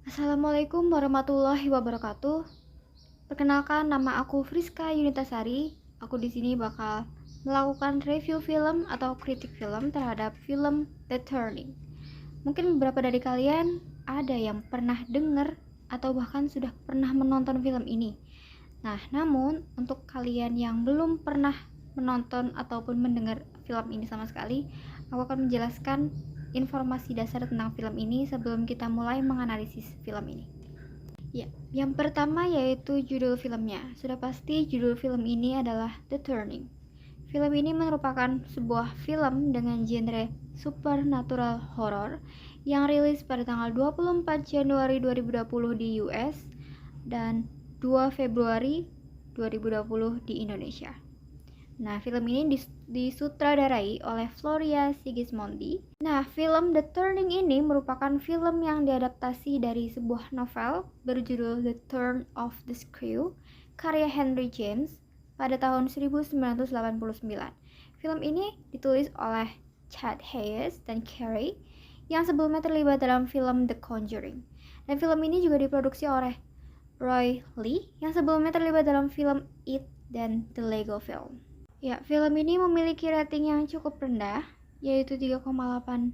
Assalamualaikum warahmatullahi wabarakatuh. Perkenalkan, nama aku Friska Yunitasari. Aku di sini bakal melakukan review film atau kritik film terhadap film The Turning. Mungkin beberapa dari kalian ada yang pernah dengar atau bahkan sudah pernah menonton film ini. Nah, namun untuk kalian yang belum pernah menonton ataupun mendengar film ini sama sekali, aku akan menjelaskan informasi dasar tentang film ini sebelum kita mulai menganalisis film ini. Ya, yang pertama yaitu judul filmnya. Sudah pasti judul film ini adalah The Turning. Film ini merupakan sebuah film dengan genre supernatural horror yang rilis pada tanggal 24 Januari 2020 di US dan 2 Februari 2020 di Indonesia. Nah, film ini disutradarai oleh Floria Sigismondi. Nah, film The Turning ini merupakan film yang diadaptasi dari sebuah novel berjudul The Turn of the Screw, karya Henry James pada tahun 1989. Film ini ditulis oleh Chad Hayes dan Carey yang sebelumnya terlibat dalam film The Conjuring. Dan film ini juga diproduksi oleh Roy Lee yang sebelumnya terlibat dalam film It dan The Lego Film. Ya, film ini memiliki rating yang cukup rendah, yaitu 3,8/10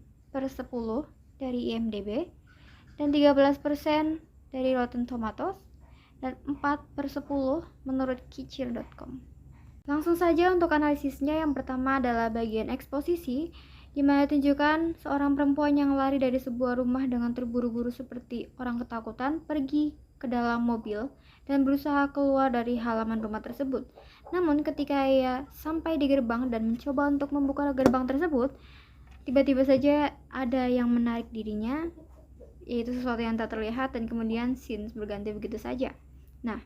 dari IMDb dan 13% dari Rotten Tomatoes dan 4/10 menurut Kicir.com. Langsung saja untuk analisisnya. Yang pertama adalah bagian eksposisi, di mana ditunjukkan seorang perempuan yang lari dari sebuah rumah dengan terburu-buru seperti orang ketakutan pergi ke dalam mobil dan berusaha keluar dari halaman rumah tersebut. Namun ketika ia sampai di gerbang dan mencoba untuk membuka gerbang tersebut, tiba-tiba saja ada yang menarik dirinya, yaitu sesuatu yang tak terlihat, dan kemudian scenes berganti begitu saja. Nah,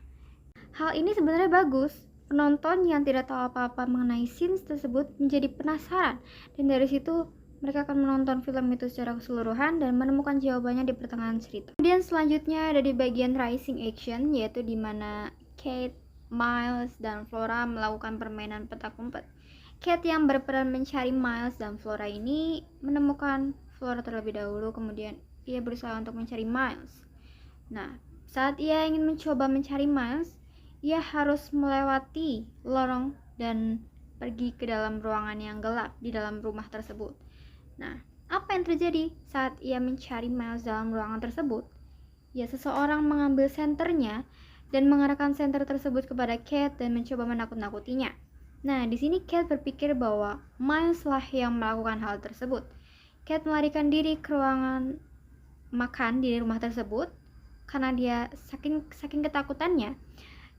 hal ini sebenarnya bagus. Penonton yang tidak tahu apa-apa mengenai scenes tersebut menjadi penasaran, dan dari situ mereka akan menonton film itu secara keseluruhan dan menemukan jawabannya di pertengahan cerita. Kemudian selanjutnya ada di bagian rising action, yaitu di mana Kate, Miles, dan Flora melakukan permainan petak umpet. Kate yang berperan mencari Miles dan Flora ini menemukan Flora terlebih dahulu, kemudian ia berusaha untuk mencari Miles. Nah, saat ia ingin mencoba mencari Miles, ia harus melewati lorong dan pergi ke dalam ruangan yang gelap di dalam rumah tersebut. Nah, apa yang terjadi saat ia mencari Miles dalam ruangan tersebut? Ya, seseorang mengambil senternya dan mengarahkan senter tersebut kepada Kate dan mencoba menakut-nakutinya. Nah, di sini Kate berpikir bahwa Miles lah yang melakukan hal tersebut. Kate melarikan diri ke ruangan makan di rumah tersebut karena dia saking ketakutannya.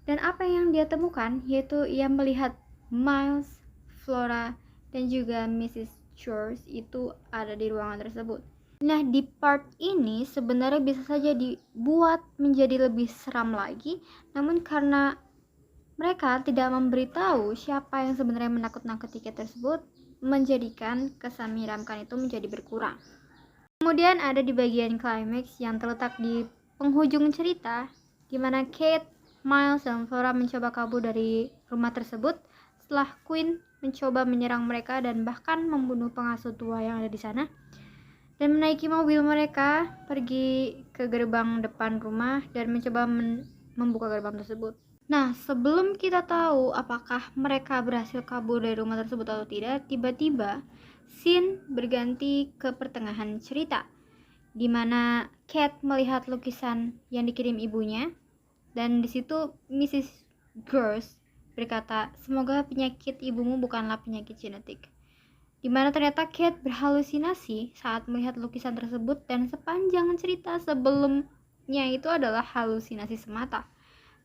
Dan apa yang dia temukan yaitu ia melihat Miles, Flora, dan juga Mrs. George itu ada di ruangan tersebut. Nah, di part ini sebenarnya bisa saja dibuat menjadi lebih seram lagi, namun karena mereka tidak memberitahu siapa yang sebenarnya menakut-nakuti Kate tersebut, menjadikan kesan menyeramkan itu menjadi berkurang. Kemudian ada di bagian climax yang terletak di penghujung cerita, di mana Kate, Miles, dan Flora mencoba kabur dari rumah tersebut setelah Quinn mencoba menyerang mereka dan bahkan membunuh pengasuh tua yang ada di sana, dan menaiki mobil mereka pergi ke gerbang depan rumah dan mencoba membuka gerbang tersebut. Nah, sebelum kita tahu apakah mereka berhasil kabur dari rumah tersebut atau tidak, tiba-tiba scene berganti ke pertengahan cerita, di mana Kate melihat lukisan yang dikirim ibunya, dan di situ Mrs. Girls berkata, "Semoga penyakit ibumu bukanlah penyakit genetik." Di mana ternyata Kate berhalusinasi saat melihat lukisan tersebut, dan sepanjang cerita sebelumnya itu adalah halusinasi semata.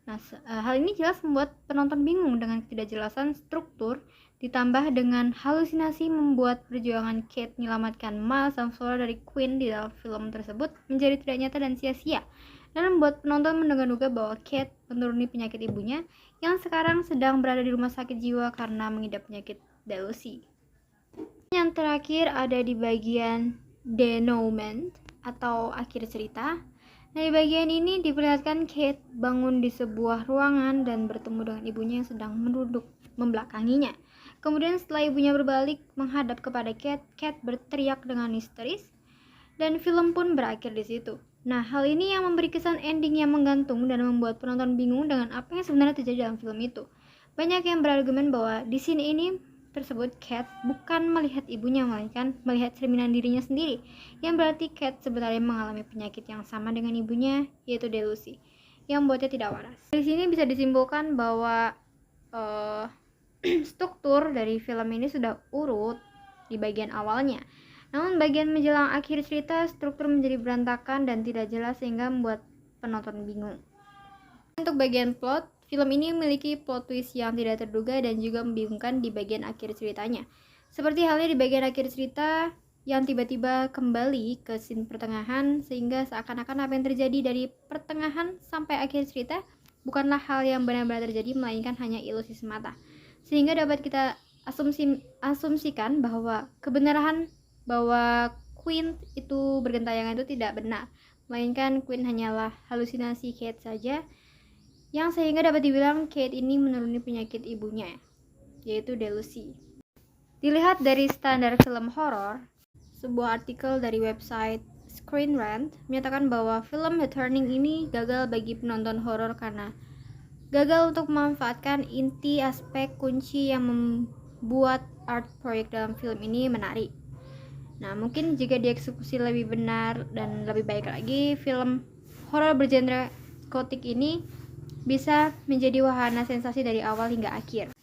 Nah, hal ini jelas membuat penonton bingung dengan ketidakjelasan struktur, ditambah dengan halusinasi membuat perjuangan Kate menyelamatkan Miles dan Flora dari Quinn di dalam film tersebut menjadi tidak nyata dan sia-sia, dan membuat penonton menduga-duga bahwa Kate menuruni penyakit ibunya yang sekarang sedang berada di rumah sakit jiwa karena mengidap penyakit delusi. Yang terakhir ada di bagian denouement atau akhir cerita. Nah, di bagian ini diperlihatkan Kate bangun di sebuah ruangan dan bertemu dengan ibunya yang sedang duduk membelakanginya. Kemudian setelah ibunya berbalik menghadap kepada Kate, Kate berteriak dengan histeris dan film pun berakhir di situ. Nah, hal ini yang memberi kesan ending yang menggantung dan membuat penonton bingung dengan apa yang sebenarnya terjadi dalam film itu. Banyak yang berargumen bahwa di sini ini tersebut Kate bukan melihat ibunya, melainkan melihat cerminan dirinya sendiri, yang berarti Kate sebenarnya mengalami penyakit yang sama dengan ibunya, yaitu delusi, yang membuatnya tidak waras. Di sini bisa disimpulkan bahwa struktur dari film ini sudah urut di bagian awalnya. Namun bagian menjelang akhir cerita, struktur menjadi berantakan dan tidak jelas sehingga membuat penonton bingung. Untuk bagian plot, film ini memiliki plot twist yang tidak terduga dan juga membingungkan di bagian akhir ceritanya. Seperti halnya di bagian akhir cerita yang tiba-tiba kembali ke scene pertengahan sehingga seakan-akan apa yang terjadi dari pertengahan sampai akhir cerita bukanlah hal yang benar-benar terjadi melainkan hanya ilusi semata. Sehingga dapat kita asumsikan bahwa kebenaran bahwa Queen itu bergentayangan itu tidak benar, melainkan Queen hanyalah halusinasi Kate saja, yang sehingga dapat dibilang Kate ini menuruni penyakit ibunya, yaitu delusi. Dilihat dari standar film horor, sebuah artikel dari website Screen Rant menyatakan bahwa film The Turning ini gagal bagi penonton horor karena gagal untuk memanfaatkan inti aspek kunci yang membuat art project dalam film ini menarik. Nah, mungkin jika dieksekusi lebih benar dan lebih baik lagi, film horor bergenre gotik ini bisa menjadi wahana sensasi dari awal hingga akhir.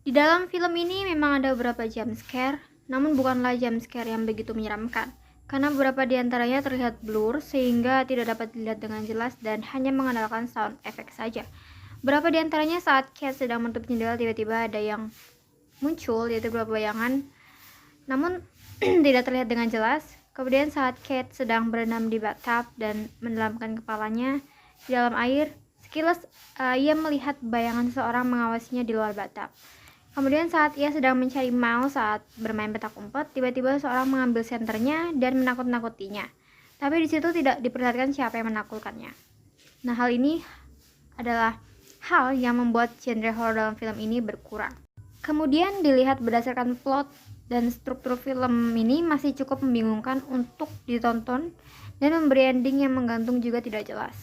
Di dalam film ini memang ada beberapa jump scare, namun bukanlah jump scare yang begitu menyeramkan, karena beberapa di antaranya terlihat blur sehingga tidak dapat dilihat dengan jelas dan hanya mengandalkan sound effect saja. Beberapa di antaranya saat Kate sedang menutup jendela tiba-tiba ada yang muncul, yaitu beberapa bayangan, namun tidak terlihat dengan jelas. Kemudian saat Kate sedang berenang di bathtub dan mendalamkan kepalanya di dalam air, sekilas ia melihat bayangan seseorang mengawasinya di luar bathtub. Kemudian saat ia sedang mencari mouse saat bermain petak umpet, tiba-tiba seorang mengambil senternya dan menakut-nakutinya. Tapi di situ tidak diperlihatkan siapa yang menaklukkannya. Nah, hal ini adalah hal yang membuat genre horor dalam film ini berkurang. Kemudian dilihat berdasarkan plot dan struktur film ini masih cukup membingungkan untuk ditonton dan memberi ending yang menggantung juga tidak jelas.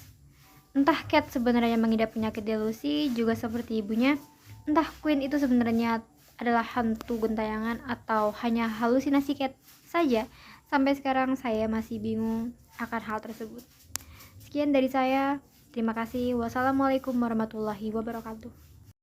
Entah Kate sebenarnya mengidap penyakit delusi juga seperti ibunya, entah Queen itu sebenarnya adalah hantu gentayangan atau hanya halusinasi Kate saja. Sampai sekarang saya masih bingung akan hal tersebut. Sekian dari saya, terima kasih. Wassalamualaikum warahmatullahi wabarakatuh.